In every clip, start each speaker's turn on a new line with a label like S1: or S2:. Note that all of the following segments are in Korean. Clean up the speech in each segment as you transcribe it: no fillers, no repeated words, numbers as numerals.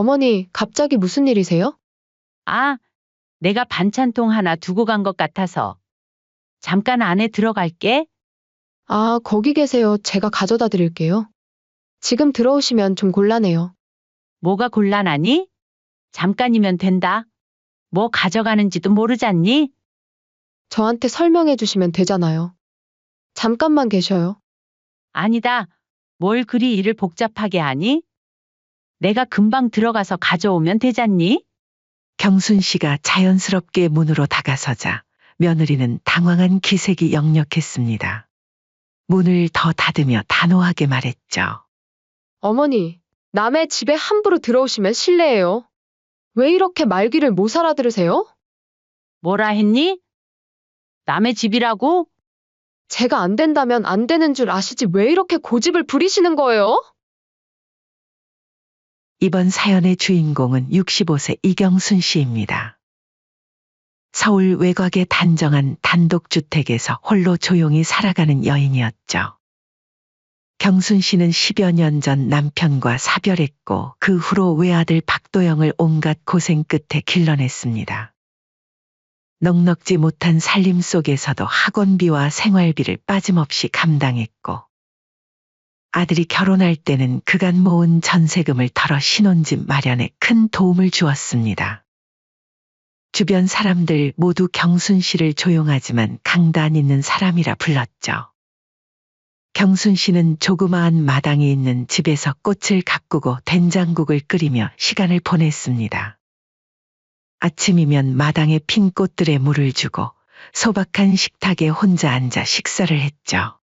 S1: 어머니, 갑자기 무슨 일이세요?
S2: 아, 내가 반찬통 하나 두고 간 것 같아서. 잠깐 안에 들어갈게.
S1: 아, 거기 계세요. 제가 가져다 드릴게요. 지금 들어오시면 좀 곤란해요.
S2: 뭐가 곤란하니? 잠깐이면 된다. 뭐 가져가는지도 모르잖니?
S1: 저한테 설명해 주시면 되잖아요. 잠깐만 계셔요.
S2: 아니다. 뭘 그리 일을 복잡하게 하니? 내가 금방 들어가서 가져오면 되잖니?
S3: 경순 씨가 자연스럽게 문으로 다가서자 며느리는 당황한 기색이 역력했습니다. 문을 더 닫으며 단호하게 말했죠.
S1: 어머니, 남의 집에 함부로 들어오시면 실례예요. 왜 이렇게 말귀를 못 알아들으세요?
S2: 뭐라 했니? 남의 집이라고?
S1: 제가 안 된다면 안 되는 줄 아시지 왜 이렇게 고집을 부리시는 거예요?
S3: 이번 사연의 주인공은 65세 이경순 씨입니다. 서울 외곽의 단정한 단독주택에서 홀로 조용히 살아가는 여인이었죠. 경순 씨는 10여 년 전 남편과 사별했고 그 후로 외아들 박도영을 온갖 고생 끝에 길러냈습니다. 넉넉지 못한 살림 속에서도 학원비와 생활비를 빠짐없이 감당했고 아들이 결혼할 때는 그간 모은 전세금을 털어 신혼집 마련에 큰 도움을 주었습니다. 주변 사람들 모두 경순 씨를 조용하지만 강단 있는 사람이라 불렀죠. 경순 씨는 조그마한 마당이 있는 집에서 꽃을 가꾸고 된장국을 끓이며 시간을 보냈습니다. 아침이면 마당에 핀 꽃들에 물을 주고 소박한 식탁에 혼자 앉아 식사를 했죠.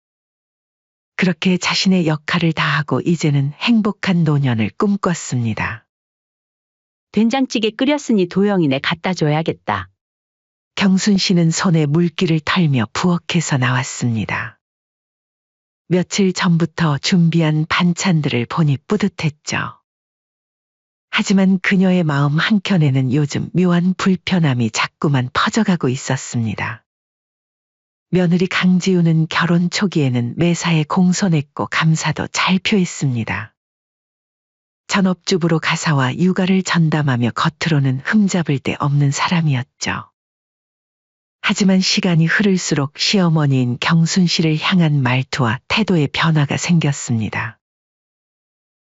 S3: 그렇게 자신의 역할을 다하고 이제는 행복한 노년을 꿈꿨습니다.
S2: 된장찌개 끓였으니 도영이네 갖다 줘야겠다.
S3: 경순 씨는 손에 물기를 털며 부엌에서 나왔습니다. 며칠 전부터 준비한 반찬들을 보니 뿌듯했죠. 하지만 그녀의 마음 한켠에는 요즘 묘한 불편함이 자꾸만 퍼져가고 있었습니다. 며느리 강지우는 결혼 초기에는 매사에 공손했고 감사도 잘 표했습니다. 전업주부로 가사와 육아를 전담하며 겉으로는 흠잡을 데 없는 사람이었죠. 하지만 시간이 흐를수록 시어머니인 경순 씨를 향한 말투와 태도에 변화가 생겼습니다.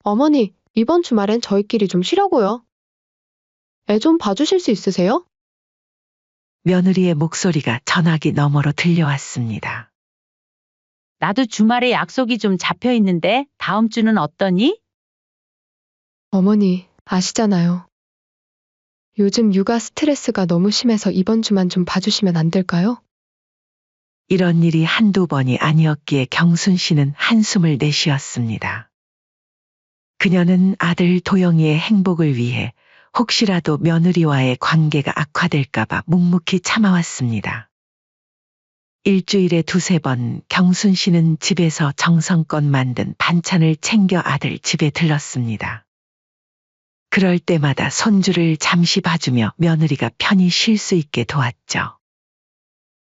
S1: 어머니, 이번 주말엔 저희끼리 좀 쉬려고요. 애 좀 봐주실 수 있으세요?
S3: 며느리의 목소리가 전화기 너머로 들려왔습니다.
S2: 나도 주말에 약속이 좀 잡혀 있는데 다음 주는 어떠니?
S1: 어머니, 아시잖아요. 요즘 육아 스트레스가 너무 심해서 이번 주만 좀 봐주시면 안 될까요?
S3: 이런 일이 한두 번이 아니었기에 경순 씨는 한숨을 내쉬었습니다. 그녀는 아들 도영이의 행복을 위해 혹시라도 며느리와의 관계가 악화될까봐 묵묵히 참아왔습니다. 일주일에 두세 번 경순 씨는 집에서 정성껏 만든 반찬을 챙겨 아들 집에 들렀습니다. 그럴 때마다 손주를 잠시 봐주며 며느리가 편히 쉴 수 있게 도왔죠.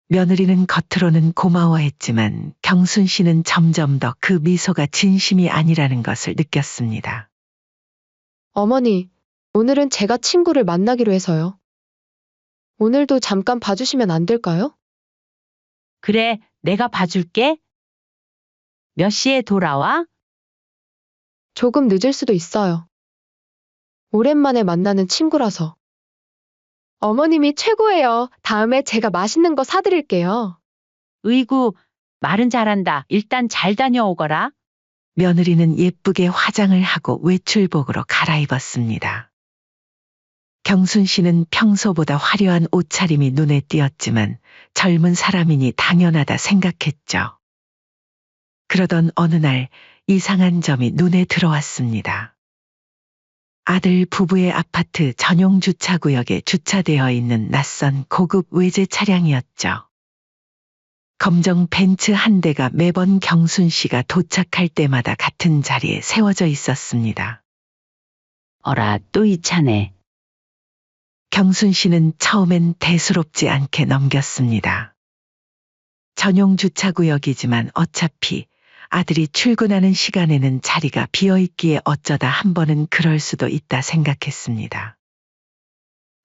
S3: 며느리는 겉으로는 고마워했지만 경순 씨는 점점 더 그 미소가 진심이 아니라는 것을 느꼈습니다.
S1: 어머니, 오늘은 제가 친구를 만나기로 해서요. 오늘도 잠깐 봐주시면 안 될까요?
S2: 그래, 내가 봐줄게. 몇 시에 돌아와?
S1: 조금 늦을 수도 있어요. 오랜만에 만나는 친구라서. 어머님이 최고예요. 다음에 제가 맛있는 거 사드릴게요.
S2: 으이구, 말은 잘한다. 일단 잘 다녀오거라.
S3: 며느리는 예쁘게 화장을 하고 외출복으로 갈아입었습니다. 경순 씨는 평소보다 화려한 옷차림이 눈에 띄었지만 젊은 사람이니 당연하다 생각했죠. 그러던 어느 날 이상한 점이 눈에 들어왔습니다. 아들 부부의 아파트 전용 주차구역에 주차되어 있는 낯선 고급 외제 차량이었죠. 검정 벤츠 한 대가 매번 경순 씨가 도착할 때마다 같은 자리에 세워져 있었습니다.
S2: 어라, 또 이 차네.
S3: 경순 씨는 처음엔 대수롭지 않게 넘겼습니다. 전용 주차구역이지만 어차피 아들이 출근하는 시간에는 자리가 비어있기에 어쩌다 한 번은 그럴 수도 있다 생각했습니다.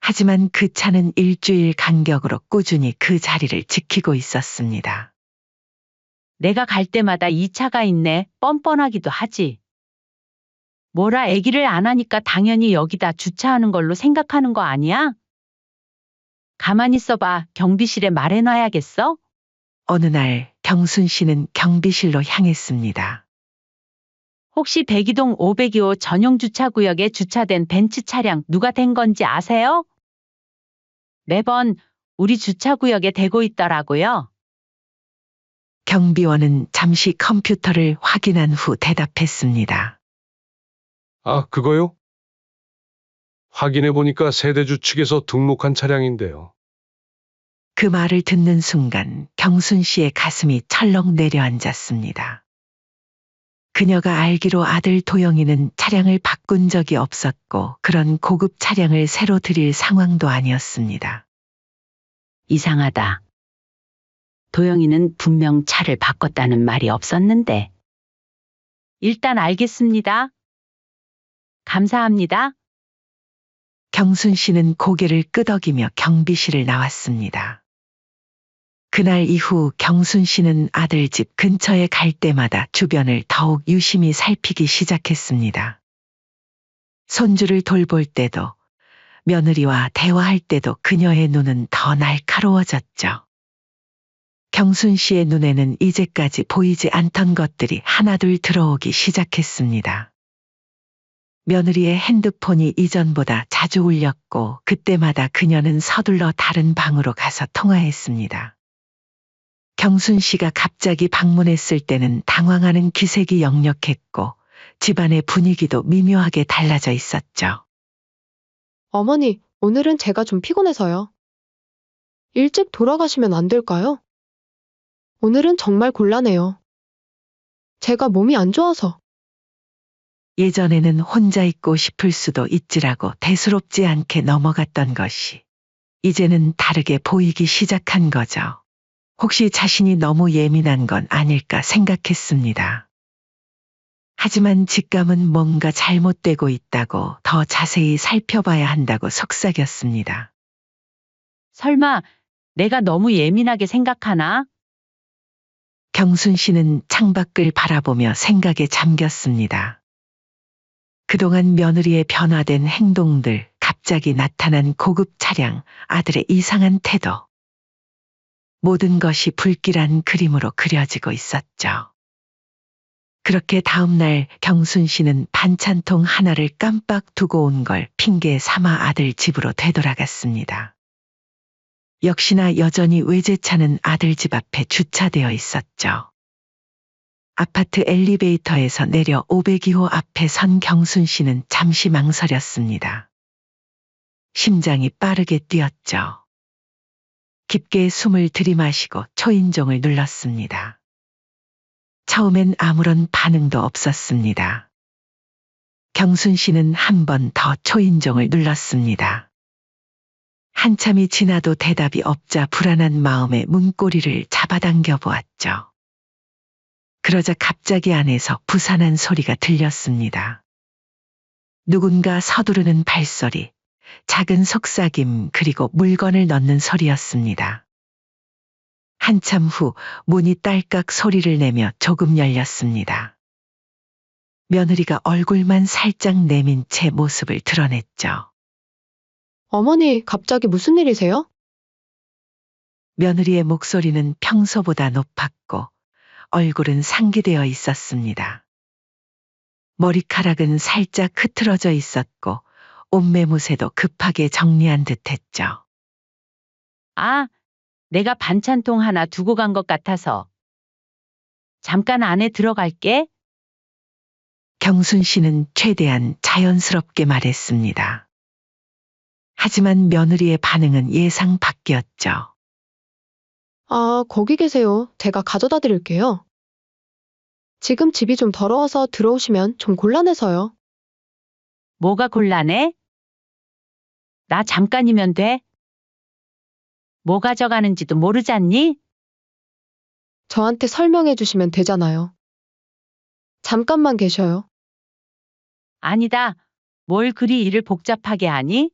S3: 하지만 그 차는 일주일 간격으로 꾸준히 그 자리를 지키고 있었습니다.
S2: 내가 갈 때마다 이 차가 있네. 뻔뻔하기도 하지. 뭐라 애기를 안 하니까 당연히 여기다 주차하는 걸로 생각하는 거 아니야? 가만히 있어봐. 경비실에 말해놔야겠어?
S3: 어느 날 경순 씨는 경비실로 향했습니다.
S2: 혹시 백이동 502호 전용 주차구역에 주차된 벤츠 차량 누가 된 건지 아세요? 매번 우리 주차구역에 대고 있더라고요.
S3: 경비원은 잠시 컴퓨터를 확인한 후 대답했습니다.
S4: 아, 그거요? 확인해 보니까 세대주 측에서 등록한 차량인데요.
S3: 그 말을 듣는 순간 경순 씨의 가슴이 철렁 내려앉았습니다. 그녀가 알기로 아들 도영이는 차량을 바꾼 적이 없었고 그런 고급 차량을 새로 들일 상황도 아니었습니다.
S2: 이상하다. 도영이는 분명 차를 바꿨다는 말이 없었는데. 일단 알겠습니다. 감사합니다.
S3: 경순 씨는 고개를 끄덕이며 경비실을 나왔습니다. 그날 이후 경순 씨는 아들 집 근처에 갈 때마다 주변을 더욱 유심히 살피기 시작했습니다. 손주를 돌볼 때도 며느리와 대화할 때도 그녀의 눈은 더 날카로워졌죠. 경순 씨의 눈에는 이제까지 보이지 않던 것들이 하나둘 들어오기 시작했습니다. 며느리의 핸드폰이 이전보다 자주 울렸고 그때마다 그녀는 서둘러 다른 방으로 가서 통화했습니다. 경순 씨가 갑자기 방문했을 때는 당황하는 기색이 역력했고 집안의 분위기도 미묘하게 달라져 있었죠.
S1: 어머니, 오늘은 제가 좀 피곤해서요. 일찍 돌아가시면 안 될까요? 오늘은 정말 곤란해요. 제가 몸이 안 좋아서.
S3: 예전에는 혼자 있고 싶을 수도 있지라고 대수롭지 않게 넘어갔던 것이 이제는 다르게 보이기 시작한 거죠. 혹시 자신이 너무 예민한 건 아닐까 생각했습니다. 하지만 직감은 뭔가 잘못되고 있다고 더 자세히 살펴봐야 한다고 속삭였습니다.
S2: 설마 내가 너무 예민하게 생각하나?
S3: 경순 씨는 창밖을 바라보며 생각에 잠겼습니다. 그동안 며느리의 변화된 행동들, 갑자기 나타난 고급 차량, 아들의 이상한 태도. 모든 것이 불길한 그림으로 그려지고 있었죠. 그렇게 다음날 경순 씨는 반찬통 하나를 깜빡 두고 온 걸 핑계 삼아 아들 집으로 되돌아갔습니다. 역시나 여전히 외제차는 아들 집 앞에 주차되어 있었죠. 아파트 엘리베이터에서 내려 502호 앞에 선 경순 씨는 잠시 망설였습니다. 심장이 빠르게 뛰었죠. 깊게 숨을 들이마시고 초인종을 눌렀습니다. 처음엔 아무런 반응도 없었습니다. 경순 씨는 한 번 더 초인종을 눌렀습니다. 한참이 지나도 대답이 없자 불안한 마음에 문고리를 잡아당겨 보았죠. 그러자 갑자기 안에서 부산한 소리가 들렸습니다. 누군가 서두르는 발소리, 작은 속삭임 그리고 물건을 넣는 소리였습니다. 한참 후 문이 딸깍 소리를 내며 조금 열렸습니다. 며느리가 얼굴만 살짝 내민 채 모습을 드러냈죠.
S1: 어머니, 갑자기 무슨 일이세요?
S3: 며느리의 목소리는 평소보다 높았고 얼굴은 상기되어 있었습니다. 머리카락은 살짝 흐트러져 있었고 옷매무새도 급하게 정리한 듯했죠.
S2: 아, 내가 반찬통 하나 두고 간 것 같아서. 잠깐 안에 들어갈게.
S3: 경순 씨는 최대한 자연스럽게 말했습니다. 하지만 며느리의 반응은 예상 밖이었죠.
S1: 아, 거기 계세요. 제가 가져다 드릴게요. 지금 집이 좀 더러워서 들어오시면 좀 곤란해서요.
S2: 뭐가 곤란해? 나 잠깐이면 돼. 뭐 가져가는지도 모르잖니?
S1: 저한테 설명해 주시면 되잖아요. 잠깐만 계셔요.
S2: 아니다. 뭘 그리 일을 복잡하게 하니?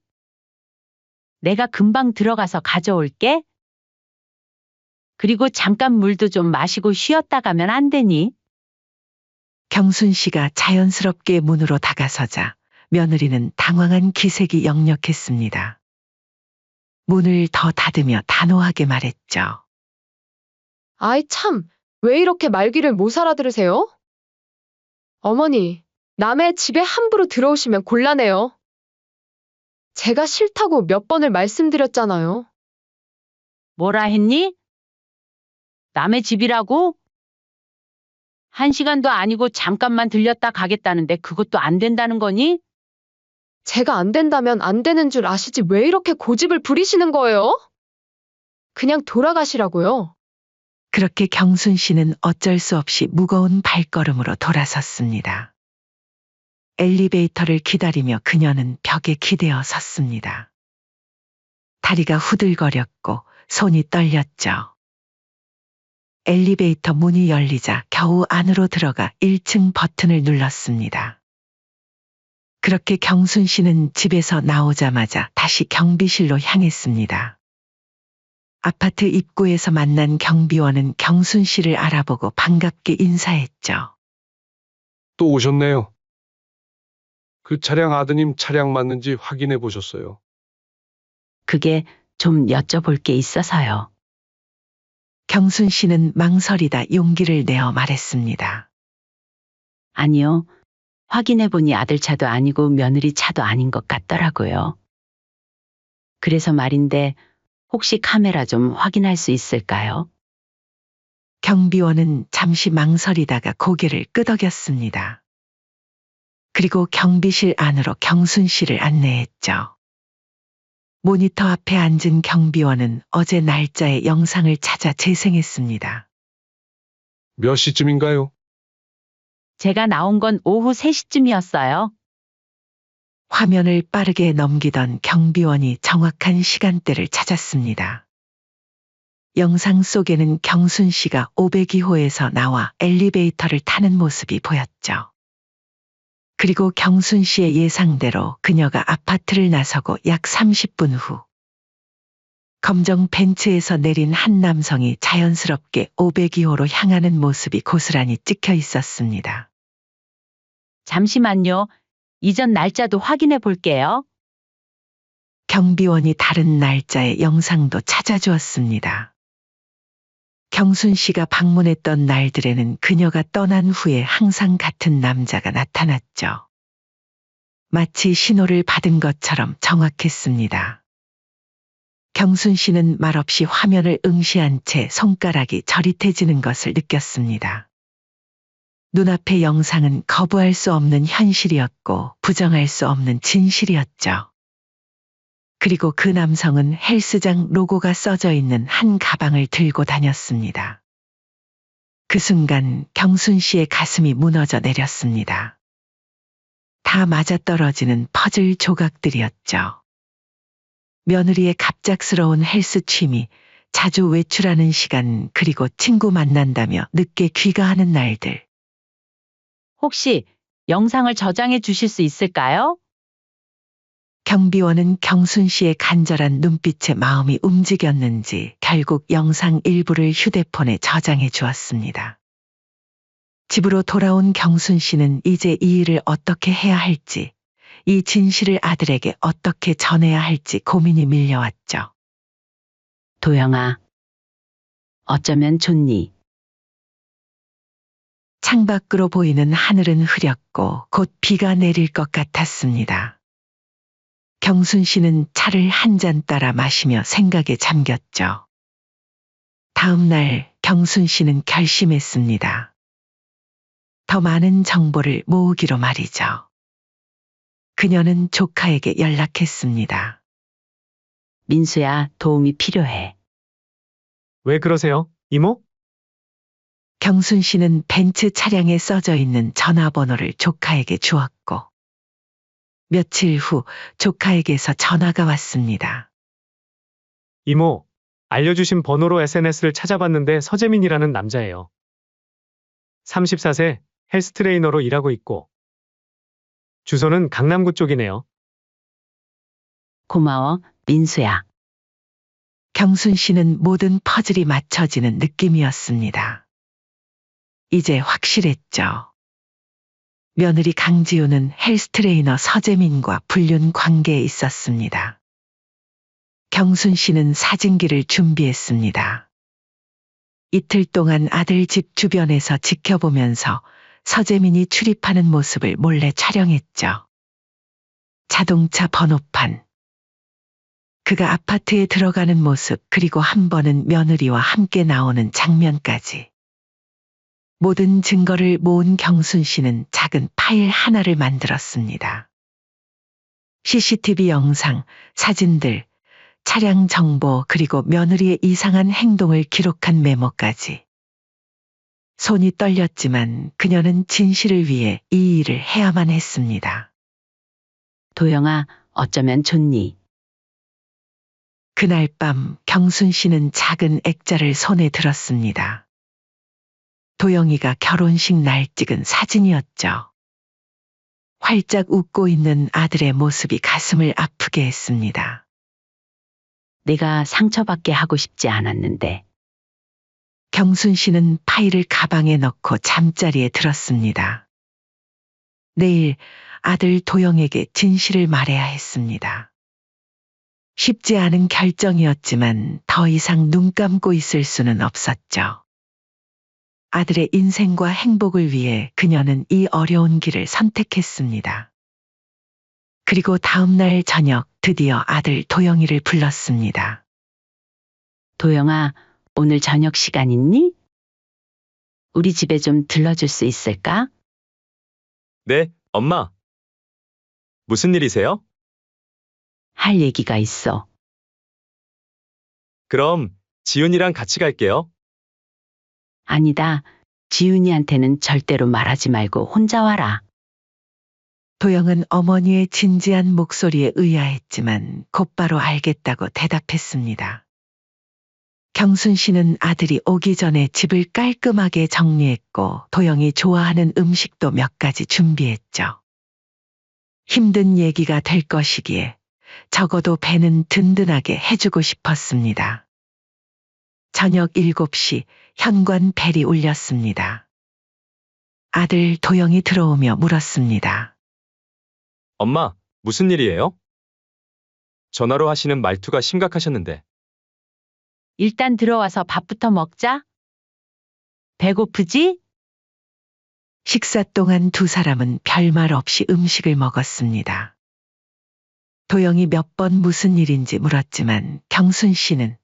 S2: 내가 금방 들어가서 가져올게. 그리고 잠깐 물도 좀 마시고 쉬었다 가면 안 되니?
S3: 경순 씨가 자연스럽게 문으로 다가서자 며느리는 당황한 기색이 역력했습니다. 문을 더 닫으며 단호하게 말했죠.
S1: 아이 참, 왜 이렇게 말귀를 못 알아들으세요? 어머니, 남의 집에 함부로 들어오시면 곤란해요. 제가 싫다고 몇 번을 말씀드렸잖아요.
S2: 뭐라 했니? 남의 집이라고? 1시간도 아니고 잠깐만 들렸다 가겠다는데 그것도 안 된다는 거니?
S1: 제가 안 된다면 안 되는 줄 아시지 왜 이렇게 고집을 부리시는 거예요? 그냥 돌아가시라고요.
S3: 그렇게 경순 씨는 어쩔 수 없이 무거운 발걸음으로 돌아섰습니다. 엘리베이터를 기다리며 그녀는 벽에 기대어 섰습니다. 다리가 후들거렸고 손이 떨렸죠. 엘리베이터 문이 열리자 겨우 안으로 들어가 1층 버튼을 눌렀습니다. 그렇게 경순 씨는 집에서 나오자마자 다시 경비실로 향했습니다. 아파트 입구에서 만난 경비원은 경순 씨를 알아보고 반갑게 인사했죠.
S4: 또 오셨네요. 그 차량 아드님 차량 맞는지 확인해 보셨어요?
S2: 그게 좀 여쭤볼 게 있어서요.
S3: 경순 씨는 망설이다 용기를 내어 말했습니다.
S2: 아니요. 확인해보니 아들 차도 아니고 며느리 차도 아닌 것 같더라고요. 그래서 말인데 혹시 카메라 좀 확인할 수 있을까요?
S3: 경비원은 잠시 망설이다가 고개를 끄덕였습니다. 그리고 경비실 안으로 경순 씨를 안내했죠. 모니터 앞에 앉은 경비원은 어제 날짜의 영상을 찾아 재생했습니다.
S4: 몇 시쯤인가요?
S2: 제가 나온 건 오후 3시쯤이었어요.
S3: 화면을 빠르게 넘기던 경비원이 정확한 시간대를 찾았습니다. 영상 속에는 경순 씨가 502호에서 나와 엘리베이터를 타는 모습이 보였죠. 그리고 경순 씨의 예상대로 그녀가 아파트를 나서고 약 30분 후 검정 벤츠에서 내린 한 남성이 자연스럽게 502호로 향하는 모습이 고스란히 찍혀 있었습니다.
S2: 잠시만요. 이전 날짜도 확인해 볼게요.
S3: 경비원이 다른 날짜의 영상도 찾아주었습니다. 경순 씨가 방문했던 날들에는 그녀가 떠난 후에 항상 같은 남자가 나타났죠. 마치 신호를 받은 것처럼 정확했습니다. 경순 씨는 말없이 화면을 응시한 채 손가락이 저릿해지는 것을 느꼈습니다. 눈앞의 영상은 거부할 수 없는 현실이었고 부정할 수 없는 진실이었죠. 그리고 그 남성은 헬스장 로고가 써져 있는 한 가방을 들고 다녔습니다. 그 순간 경순 씨의 가슴이 무너져 내렸습니다. 다 맞아떨어지는 퍼즐 조각들이었죠. 며느리의 갑작스러운 헬스 취미, 자주 외출하는 시간, 그리고 친구 만난다며 늦게 귀가하는 날들.
S2: 혹시 영상을 저장해 주실 수 있을까요?
S3: 경비원은 경순 씨의 간절한 눈빛에 마음이 움직였는지 결국 영상 일부를 휴대폰에 저장해 주었습니다. 집으로 돌아온 경순 씨는 이제 이 일을 어떻게 해야 할지, 이 진실을 아들에게 어떻게 전해야 할지 고민이 밀려왔죠.
S2: 도영아, 어쩌면 좋니?
S3: 창밖으로 보이는 하늘은 흐렸고 곧 비가 내릴 것 같았습니다. 경순 씨는 차를 한 잔 따라 마시며 생각에 잠겼죠. 다음 날 경순 씨는 결심했습니다. 더 많은 정보를 모으기로 말이죠. 그녀는 조카에게 연락했습니다.
S2: 민수야, 도움이 필요해.
S5: 왜 그러세요, 이모?
S3: 경순 씨는 벤츠 차량에 써져 있는 전화번호를 조카에게 주었고 며칠 후 조카에게서 전화가 왔습니다.
S5: 이모, 알려주신 번호로 SNS를 찾아봤는데 서재민이라는 남자예요. 34세, 헬스 트레이너로 일하고 있고, 주소는 강남구 쪽이네요.
S2: 고마워, 민수야.
S3: 경순 씨는 모든 퍼즐이 맞춰지는 느낌이었습니다. 이제 확실했죠. 며느리 강지우는 헬스 트레이너 서재민과 불륜 관계에 있었습니다. 경순 씨는 사진기를 준비했습니다. 이틀 동안 아들 집 주변에서 지켜보면서 서재민이 출입하는 모습을 몰래 촬영했죠. 자동차 번호판, 그가 아파트에 들어가는 모습, 그리고 한 번은 며느리와 함께 나오는 장면까지. 모든 증거를 모은 경순 씨는 작은 파일 하나를 만들었습니다. CCTV 영상, 사진들, 차량 정보, 그리고 며느리의 이상한 행동을 기록한 메모까지. 손이 떨렸지만 그녀는 진실을 위해 이 일을 해야만 했습니다.
S2: 도영아, 어쩌면 좋니?
S3: 그날 밤 경순 씨는 작은 액자를 손에 들었습니다. 도영이가 결혼식 날 찍은 사진이었죠. 활짝 웃고 있는 아들의 모습이 가슴을 아프게 했습니다.
S2: 내가 상처받게 하고 싶지 않았는데.
S3: 경순 씨는 파일을 가방에 넣고 잠자리에 들었습니다. 내일 아들 도영에게 진실을 말해야 했습니다. 쉽지 않은 결정이었지만 더 이상 눈 감고 있을 수는 없었죠. 아들의 인생과 행복을 위해 그녀는 이 어려운 길을 선택했습니다. 그리고 다음 날 저녁 드디어 아들 도영이를 불렀습니다.
S2: 도영아, 오늘 저녁 시간 있니? 우리 집에 좀 들러줄 수 있을까?
S6: 네, 엄마. 무슨 일이세요?
S2: 할 얘기가 있어.
S6: 그럼 지훈이랑 같이 갈게요.
S2: 아니다. 지훈이한테는 절대로 말하지 말고 혼자 와라.
S3: 도영은 어머니의 진지한 목소리에 의아했지만 곧바로 알겠다고 대답했습니다. 경순 씨는 아들이 오기 전에 집을 깔끔하게 정리했고 도영이 좋아하는 음식도 몇 가지 준비했죠. 힘든 얘기가 될 것이기에 적어도 배는 든든하게 해주고 싶었습니다. 저녁 7시 현관 벨이 울렸습니다. 아들 도영이 들어오며 물었습니다.
S6: 엄마, 무슨 일이에요? 전화로 하시는 말투가 심각하셨는데.
S2: 일단 들어와서 밥부터 먹자. 배고프지?
S3: 식사 동안 두 사람은 별말 없이 음식을 먹었습니다. 도영이 몇 번 무슨 일인지 물었지만 경순 씨는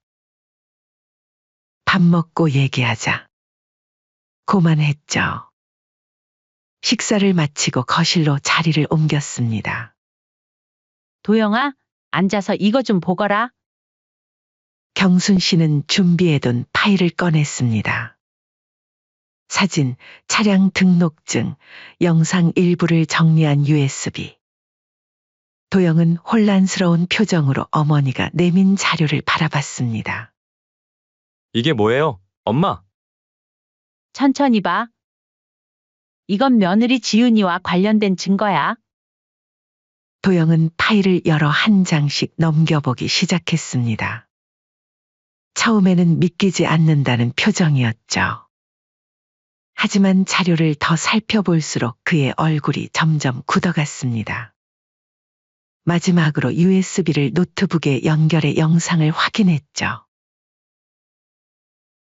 S3: 밥 먹고 얘기하자. 고만했죠. 식사를 마치고 거실로 자리를 옮겼습니다.
S2: 도영아, 앉아서 이거 좀 보거라.
S3: 경순 씨는 준비해둔 파일을 꺼냈습니다. 사진, 차량 등록증, 영상 일부를 정리한 USB. 도영은 혼란스러운 표정으로 어머니가 내민 자료를 바라봤습니다.
S6: 이게 뭐예요, 엄마?
S2: 천천히 봐. 이건 며느리 지훈이와 관련된 증거야.
S3: 도영은 파일을 열어 한 장씩 넘겨보기 시작했습니다. 처음에는 믿기지 않는다는 표정이었죠. 하지만 자료를 더 살펴볼수록 그의 얼굴이 점점 굳어갔습니다. 마지막으로 USB를 노트북에 연결해 영상을 확인했죠.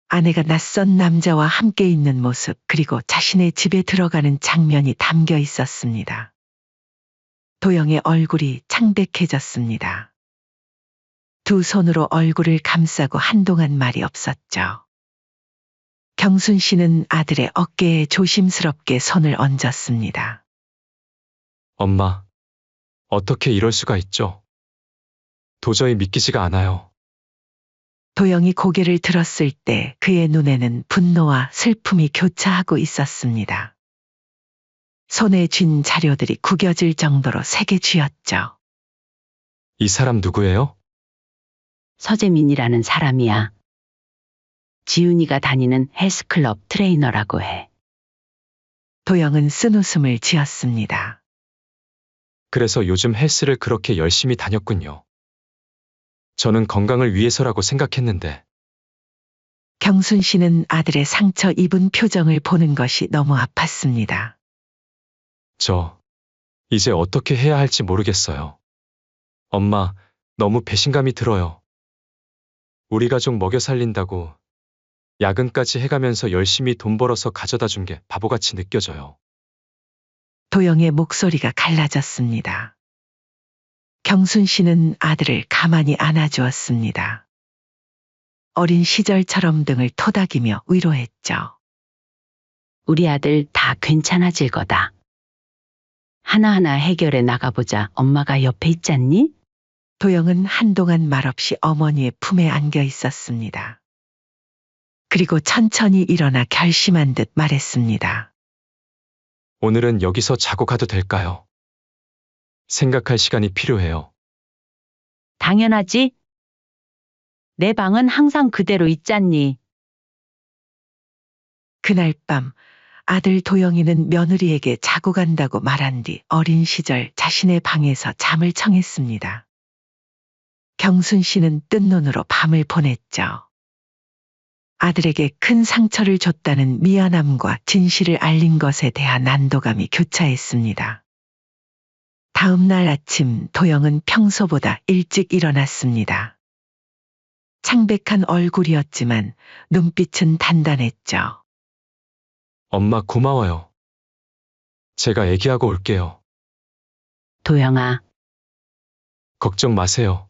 S3: 아내가 낯선 남자와 함께 있는 모습, 그리고 자신의 집에 들어가는 장면이 담겨 있었습니다. 도영의 얼굴이 창백해졌습니다. 두 손으로 얼굴을 감싸고 한동안 말이 없었죠. 경순 씨는 아들의 어깨에 조심스럽게 손을 얹었습니다.
S6: 엄마, 어떻게 이럴 수가 있죠? 도저히 믿기지가 않아요.
S3: 도영이 고개를 들었을 때 그의 눈에는 분노와 슬픔이 교차하고 있었습니다. 손에 쥔 자료들이 구겨질 정도로 세게 쥐었죠.
S6: 이 사람 누구예요?
S2: 서재민이라는 사람이야. 지훈이가 다니는 헬스클럽 트레이너라고 해.
S3: 도영은 쓴웃음을 지었습니다.
S6: 그래서 요즘 헬스를 그렇게 열심히 다녔군요. 저는 건강을 위해서라고 생각했는데,
S3: 경순 씨는 아들의 상처 입은 표정을 보는 것이 너무 아팠습니다.
S6: 이제 어떻게 해야 할지 모르겠어요. 엄마, 너무 배신감이 들어요. 우리 가족 먹여 살린다고 야근까지 해가면서 열심히 돈 벌어서 가져다 준 게 바보같이 느껴져요.
S3: 도영의 목소리가 갈라졌습니다. 경순 씨는 아들을 가만히 안아주었습니다. 어린 시절처럼 등을 토닥이며 위로했죠.
S2: 우리 아들 다 괜찮아질 거다. 하나하나 해결해 나가보자. 엄마가 옆에 있잖니?
S3: 도영은 한동안 말없이 어머니의 품에 안겨 있었습니다. 그리고 천천히 일어나 결심한 듯 말했습니다.
S6: 오늘은 여기서 자고 가도 될까요? 생각할 시간이 필요해요.
S2: 당연하지. 내 방은 항상 그대로 있잖니.
S3: 그날 밤 아들 도영이는 며느리에게 자고 간다고 말한 뒤 어린 시절 자신의 방에서 잠을 청했습니다. 경순 씨는 뜬 눈으로 밤을 보냈죠. 아들에게 큰 상처를 줬다는 미안함과 진실을 알린 것에 대한 안도감이 교차했습니다. 다음 날 아침 도영은 평소보다 일찍 일어났습니다. 창백한 얼굴이었지만 눈빛은 단단했죠.
S6: 엄마 고마워요. 제가 애기하고 올게요.
S2: 도영아,
S6: 걱정 마세요.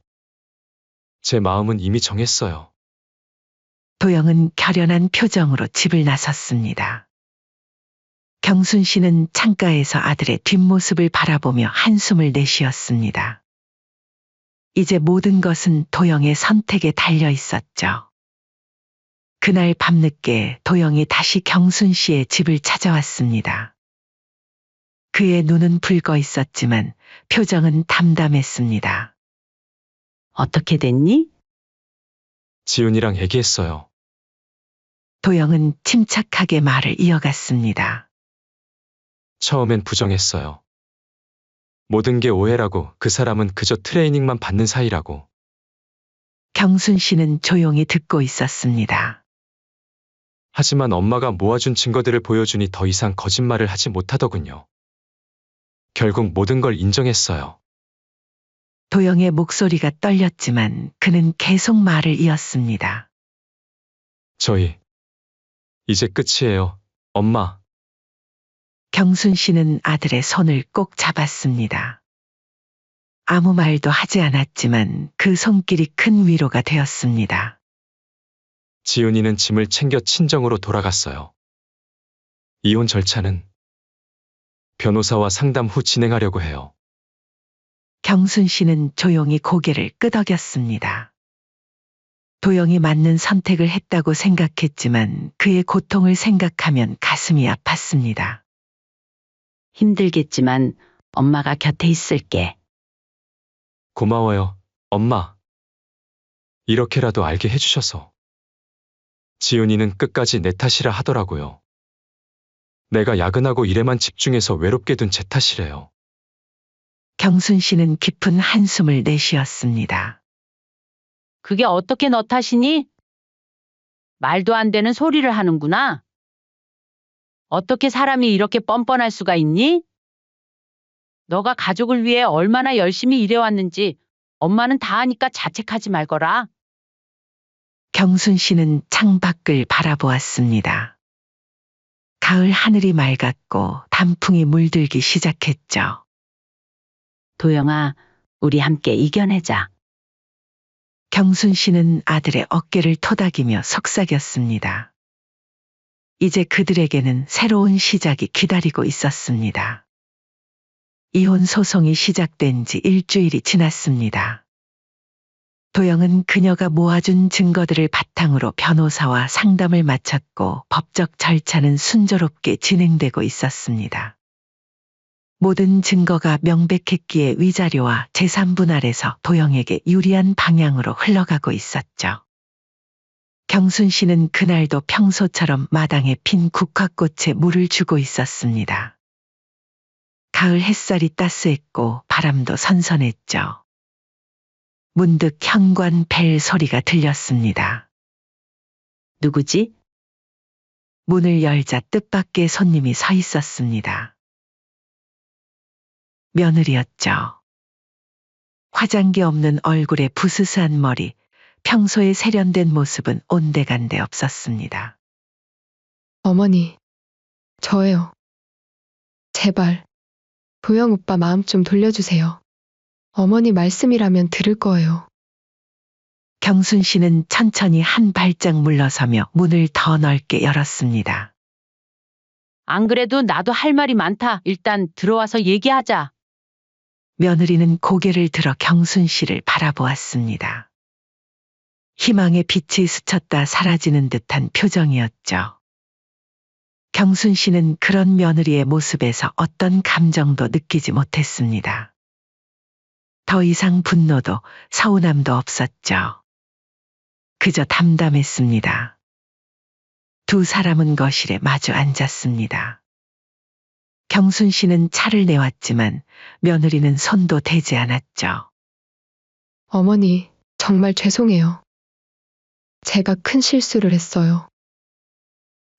S6: 제 마음은 이미 정했어요.
S3: 도영은 결연한 표정으로 집을 나섰습니다. 경순 씨는 창가에서 아들의 뒷모습을 바라보며 한숨을 내쉬었습니다. 이제 모든 것은 도영의 선택에 달려 있었죠. 그날 밤늦게 도영이 다시 경순 씨의 집을 찾아왔습니다. 그의 눈은 붉어 있었지만 표정은 담담했습니다.
S2: 어떻게 됐니?
S6: 지훈이랑 얘기했어요.
S3: 도영은 침착하게 말을 이어갔습니다.
S6: 처음엔 부정했어요. 모든 게 오해라고, 그 사람은 그저 트레이닝만 받는 사이라고.
S3: 경순 씨는 조용히 듣고 있었습니다.
S6: 하지만 엄마가 모아준 증거들을 보여주니 더 이상 거짓말을 하지 못하더군요. 결국 모든 걸 인정했어요.
S3: 도영의 목소리가 떨렸지만 그는 계속 말을 이었습니다.
S6: 이제 끝이에요, 엄마.
S3: 경순 씨는 아들의 손을 꼭 잡았습니다. 아무 말도 하지 않았지만 그 손길이 큰 위로가 되었습니다.
S6: 지훈이는 짐을 챙겨 친정으로 돌아갔어요. 이혼 절차는 변호사와 상담 후 진행하려고 해요.
S3: 경순 씨는 조용히 고개를 끄덕였습니다. 도영이 맞는 선택을 했다고 생각했지만 그의 고통을 생각하면 가슴이 아팠습니다.
S2: 힘들겠지만 엄마가 곁에 있을게.
S6: 고마워요, 엄마. 이렇게라도 알게 해주셔서. 지훈이는 끝까지 내 탓이라 하더라고요. 내가 야근하고 일에만 집중해서 외롭게 둔 제 탓이래요.
S3: 경순 씨는 깊은 한숨을 내쉬었습니다.
S2: 그게 어떻게 너 탓이니? 말도 안 되는 소리를 하는구나. 어떻게 사람이 이렇게 뻔뻔할 수가 있니? 너가 가족을 위해 얼마나 열심히 일해왔는지 엄마는 다 아니까 자책하지 말거라.
S3: 경순 씨는 창밖을 바라보았습니다. 가을 하늘이 맑았고 단풍이 물들기 시작했죠.
S2: 도영아, 우리 함께 이겨내자.
S3: 경순 씨는 아들의 어깨를 토닥이며 속삭였습니다. 이제 그들에게는 새로운 시작이 기다리고 있었습니다. 이혼 소송이 시작된 지 일주일이 지났습니다. 도영은 그녀가 모아준 증거들을 바탕으로 변호사와 상담을 마쳤고 법적 절차는 순조롭게 진행되고 있었습니다. 모든 증거가 명백했기에 위자료와 재산 분할에서 도영에게 유리한 방향으로 흘러가고 있었죠. 경순 씨는 그날도 평소처럼 마당에 핀 국화꽃에 물을 주고 있었습니다. 가을 햇살이 따스했고 바람도 선선했죠. 문득 현관 벨 소리가 들렸습니다. 누구지? 문을 열자 뜻밖의 손님이 서 있었습니다. 며느리였죠. 화장기 없는 얼굴에 부스스한 머리, 평소에 세련된 모습은 온데간데 없었습니다.
S1: 어머니, 저예요. 제발, 도영 오빠 마음 좀 돌려주세요. 어머니 말씀이라면 들을 거예요.
S3: 경순 씨는 천천히 한 발짝 물러서며 문을 더 넓게 열었습니다.
S2: 안 그래도 나도 할 말이 많다. 일단 들어와서 얘기하자.
S3: 며느리는 고개를 들어 경순 씨를 바라보았습니다. 희망의 빛이 스쳤다 사라지는 듯한 표정이었죠. 경순 씨는 그런 며느리의 모습에서 어떤 감정도 느끼지 못했습니다. 더 이상 분노도 서운함도 없었죠. 그저 담담했습니다. 두 사람은 거실에 마주 앉았습니다. 경순 씨는 차를 내왔지만 며느리는 손도 대지 않았죠.
S1: 어머니, 정말 죄송해요. 제가 큰 실수를 했어요.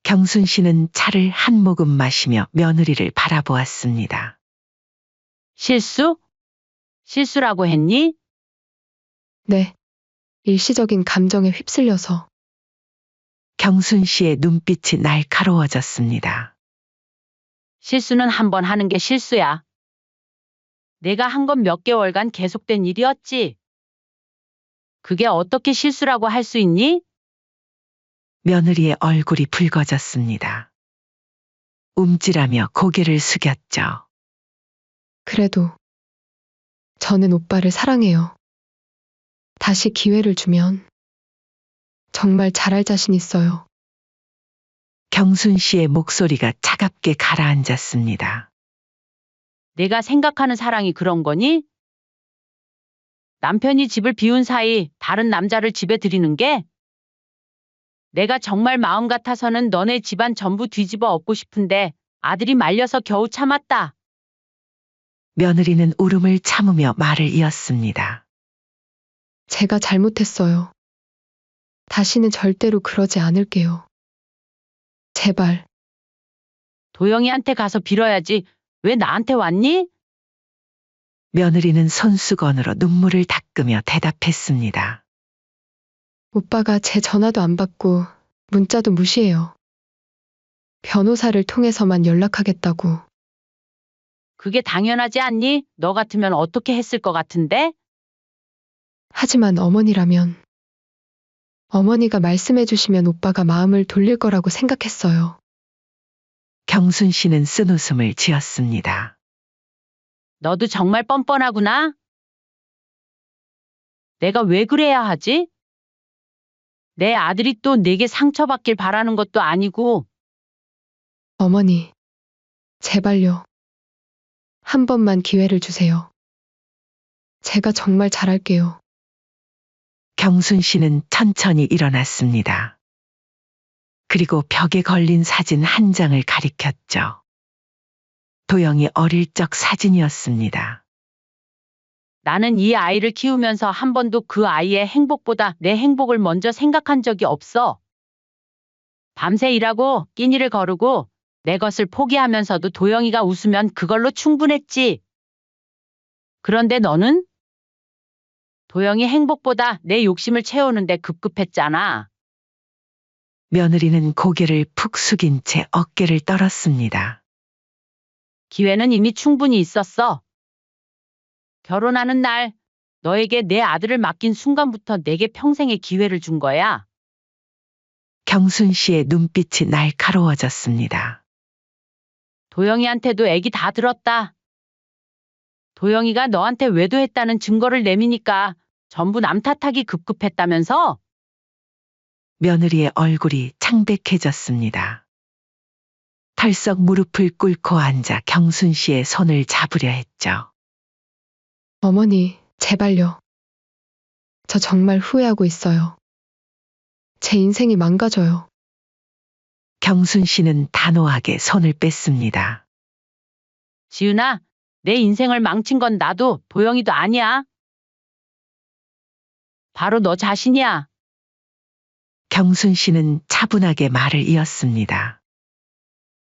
S3: 경순 씨는 차를 한 모금 마시며 며느리를 바라보았습니다.
S2: 실수? 실수라고 했니?
S1: 네. 일시적인 감정에 휩쓸려서.
S3: 경순 씨의 눈빛이 날카로워졌습니다.
S2: 실수는 한 번 하는 게 실수야. 내가 한 건 몇 개월간 계속된 일이었지. 그게 어떻게 실수라고 할 수 있니?
S3: 며느리의 얼굴이 붉어졌습니다. 움찔하며 고개를 숙였죠.
S1: 그래도 저는 오빠를 사랑해요. 다시 기회를 주면 정말 잘할 자신 있어요.
S3: 경순 씨의 목소리가 차갑게 가라앉았습니다.
S2: 내가 생각하는 사랑이 그런 거니? 남편이 집을 비운 사이 다른 남자를 집에 들이는 게? 내가 정말 마음 같아서는 너네 집안 전부 뒤집어 엎고 싶은데 아들이 말려서 겨우 참았다.
S3: 며느리는 울음을 참으며 말을 이었습니다.
S1: 제가 잘못했어요. 다시는 절대로 그러지 않을게요. 제발.
S2: 도영이한테 가서 빌어야지. 왜 나한테 왔니?
S3: 며느리는 손수건으로 눈물을 닦으며 대답했습니다.
S1: 오빠가 제 전화도 안 받고 문자도 무시해요. 변호사를 통해서만 연락하겠다고.
S2: 그게 당연하지 않니? 너 같으면 어떻게 했을 것 같은데?
S1: 하지만 어머니라면, 어머니가 말씀해 주시면 오빠가 마음을 돌릴 거라고 생각했어요.
S3: 경순 씨는 쓴웃음을 지었습니다.
S2: 너도 정말 뻔뻔하구나. 내가 왜 그래야 하지? 내 아들이 또 내게 상처받길 바라는 것도 아니고.
S1: 어머니, 제발요. 한 번만 기회를 주세요. 제가 정말 잘할게요.
S3: 경순 씨는 천천히 일어났습니다. 그리고 벽에 걸린 사진 한 장을 가리켰죠. 도영이 어릴 적 사진이었습니다.
S2: 나는 이 아이를 키우면서 한 번도 그 아이의 행복보다 내 행복을 먼저 생각한 적이 없어. 밤새 일하고 끼니를 거르고 내 것을 포기하면서도 도영이가 웃으면 그걸로 충분했지. 그런데 너는? 도영이 행복보다 내 욕심을 채우는데 급급했잖아.
S3: 며느리는 고개를 푹 숙인 채 어깨를 떨었습니다.
S2: 기회는 이미 충분히 있었어. 결혼하는 날 너에게 내 아들을 맡긴 순간부터 내게 평생의 기회를 준 거야.
S3: 경순 씨의 눈빛이 날카로워졌습니다.
S2: 도영이한테도 애기 다 들었다. 도영이가 너한테 외도했다는 증거를 내미니까 전부 남 탓하기 급급했다면서?
S3: 며느리의 얼굴이 창백해졌습니다. 털썩 무릎을 꿇고 앉아 경순 씨의 손을 잡으려 했죠.
S1: 어머니, 제발요. 저 정말 후회하고 있어요. 제 인생이 망가져요.
S3: 경순 씨는 단호하게 손을 뺐습니다.
S2: 지은아, 내 인생을 망친 건 나도 도영이도 아니야. 바로 너 자신이야.
S3: 경순 씨는 차분하게 말을 이었습니다.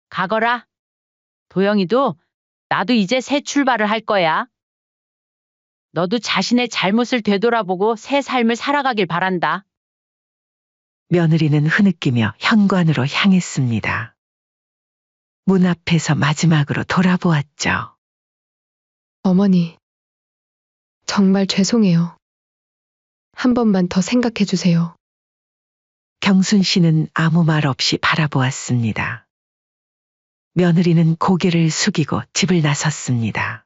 S2: 가거라. 도영이도 나도 이제 새 출발을 할 거야. 너도 자신의 잘못을 되돌아보고 새 삶을 살아가길 바란다.
S3: 며느리는 흐느끼며 현관으로 향했습니다. 문 앞에서 마지막으로 돌아보았죠.
S1: 어머니, 정말 죄송해요. 한 번만 더 생각해 주세요.
S3: 경순 씨는 아무 말 없이 바라보았습니다. 며느리는 고개를 숙이고 집을 나섰습니다.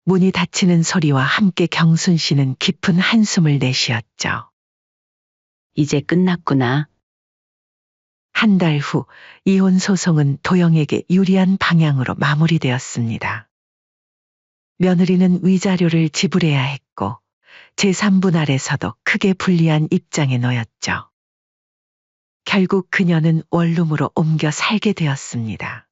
S3: 문이 닫히는 소리와 함께 경순 씨는 깊은 한숨을 내쉬었죠.
S2: 이제 끝났구나.
S3: 한 달 후 이혼 소송은 도영에게 유리한 방향으로 마무리되었습니다. 며느리는 위자료를 지불해야 했고 제3분할에서도 크게 불리한 입장에 놓였죠. 결국 그녀는 원룸으로 옮겨 살게 되었습니다.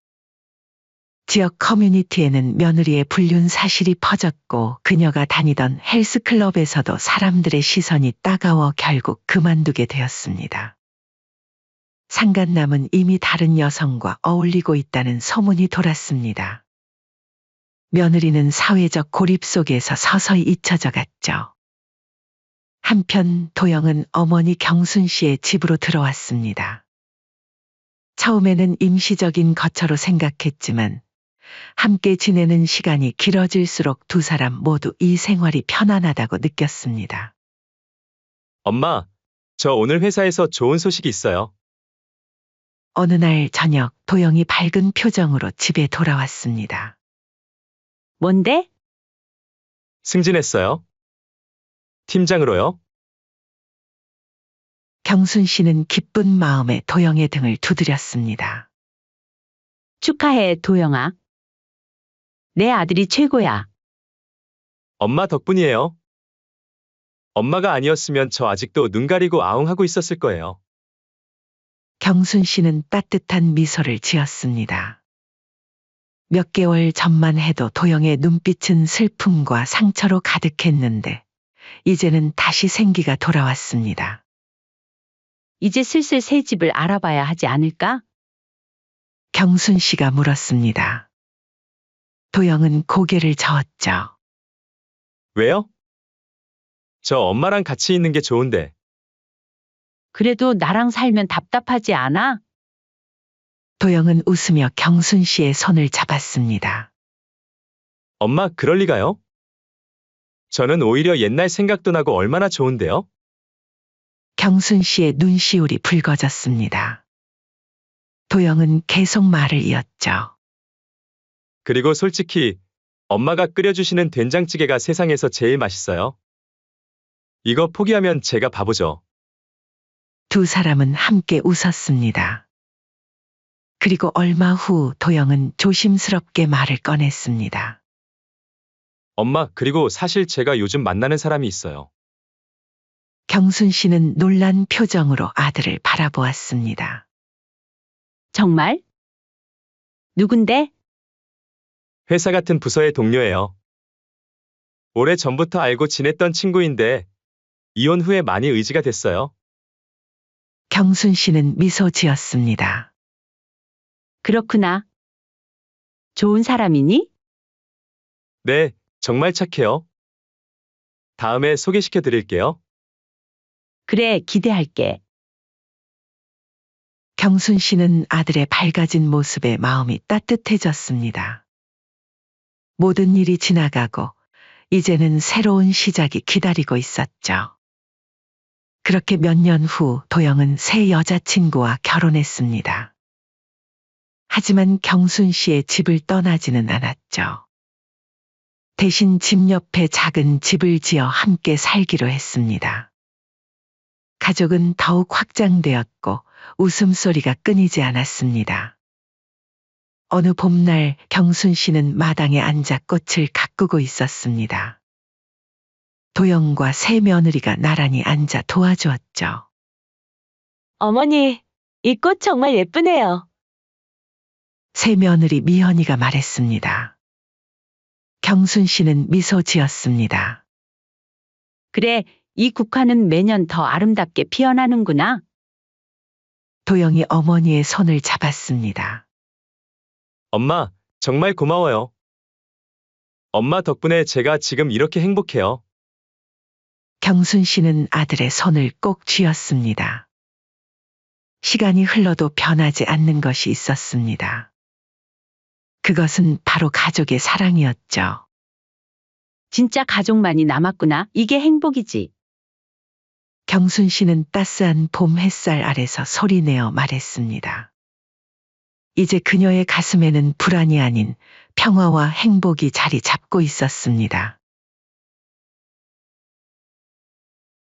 S3: 지역 커뮤니티에는 며느리의 불륜 사실이 퍼졌고 그녀가 다니던 헬스클럽에서도 사람들의 시선이 따가워 결국 그만두게 되었습니다. 상간남은 이미 다른 여성과 어울리고 있다는 소문이 돌았습니다. 며느리는 사회적 고립 속에서 서서히 잊혀져 갔죠. 한편 도영은 어머니 경순 씨의 집으로 들어왔습니다. 처음에는 임시적인 거처로 생각했지만 함께 지내는 시간이 길어질수록 두 사람 모두 이 생활이 편안하다고 느꼈습니다.
S6: 엄마, 저 오늘 회사에서 좋은 소식이 있어요.
S3: 어느 날 저녁 도영이 밝은 표정으로 집에 돌아왔습니다.
S2: 뭔데?
S6: 승진했어요. 팀장으로요.
S3: 경순 씨는 기쁜 마음에 도영의 등을 두드렸습니다.
S2: 축하해, 도영아. 내 아들이 최고야.
S6: 엄마 덕분이에요. 엄마가 아니었으면 저 아직도 눈 가리고 아웅하고 있었을 거예요.
S3: 경순 씨는 따뜻한 미소를 지었습니다. 몇 개월 전만 해도 도영의 눈빛은 슬픔과 상처로 가득했는데 이제는 다시 생기가 돌아왔습니다.
S2: 이제 슬슬 새 집을 알아봐야 하지 않을까?
S3: 경순 씨가 물었습니다. 도영은 고개를 저었죠.
S6: 왜요? 저 엄마랑 같이 있는 게 좋은데.
S2: 그래도 나랑 살면 답답하지 않아?
S3: 도영은 웃으며 경순 씨의 손을 잡았습니다.
S6: 엄마, 그럴 리가요? 저는 오히려 옛날 생각도 나고 얼마나 좋은데요?
S3: 경순 씨의 눈시울이 붉어졌습니다. 도영은 계속 말을 이었죠.
S6: 그리고 솔직히 엄마가 끓여주시는 된장찌개가 세상에서 제일 맛있어요. 이거 포기하면 제가 바보죠.
S3: 두 사람은 함께 웃었습니다. 그리고 얼마 후 도영은 조심스럽게 말을 꺼냈습니다.
S6: 엄마, 그리고 사실 제가 요즘 만나는 사람이 있어요.
S3: 경순 씨는 놀란 표정으로 아들을 바라보았습니다.
S2: 정말? 누군데?
S6: 회사 같은 부서의 동료예요. 오래 전부터 알고 지냈던 친구인데 이혼 후에 많이 의지가 됐어요.
S3: 경순 씨는 미소 지었습니다.
S2: 그렇구나. 좋은 사람이니?
S6: 네, 정말 착해요. 다음에 소개시켜 드릴게요.
S2: 그래, 기대할게.
S3: 경순 씨는 아들의 밝아진 모습에 마음이 따뜻해졌습니다. 모든 일이 지나가고 이제는 새로운 시작이 기다리고 있었죠. 그렇게 몇 년 후 도영은 새 여자친구와 결혼했습니다. 하지만 경순 씨의 집을 떠나지는 않았죠. 대신 집 옆에 작은 집을 지어 함께 살기로 했습니다. 가족은 더욱 확장되었고 웃음소리가 끊이지 않았습니다. 어느 봄날 경순 씨는 마당에 앉아 꽃을 가꾸고 있었습니다. 도영과 새 며느리가 나란히 앉아 도와주었죠.
S2: 어머니, 이 꽃 정말 예쁘네요.
S3: 새 며느리 미연이가 말했습니다. 경순 씨는 미소 지었습니다.
S2: 그래, 이 국화는 매년 더 아름답게 피어나는구나.
S3: 도영이 어머니의 손을 잡았습니다.
S6: 엄마, 정말 고마워요. 엄마 덕분에 제가 지금 이렇게 행복해요.
S3: 경순 씨는 아들의 손을 꼭 쥐었습니다. 시간이 흘러도 변하지 않는 것이 있었습니다. 그것은 바로 가족의 사랑이었죠.
S2: 진짜 가족만이 남았구나. 이게 행복이지.
S3: 경순 씨는 따스한 봄 햇살 아래서 소리내어 말했습니다. 이제 그녀의 가슴에는 불안이 아닌 평화와 행복이 자리 잡고 있었습니다.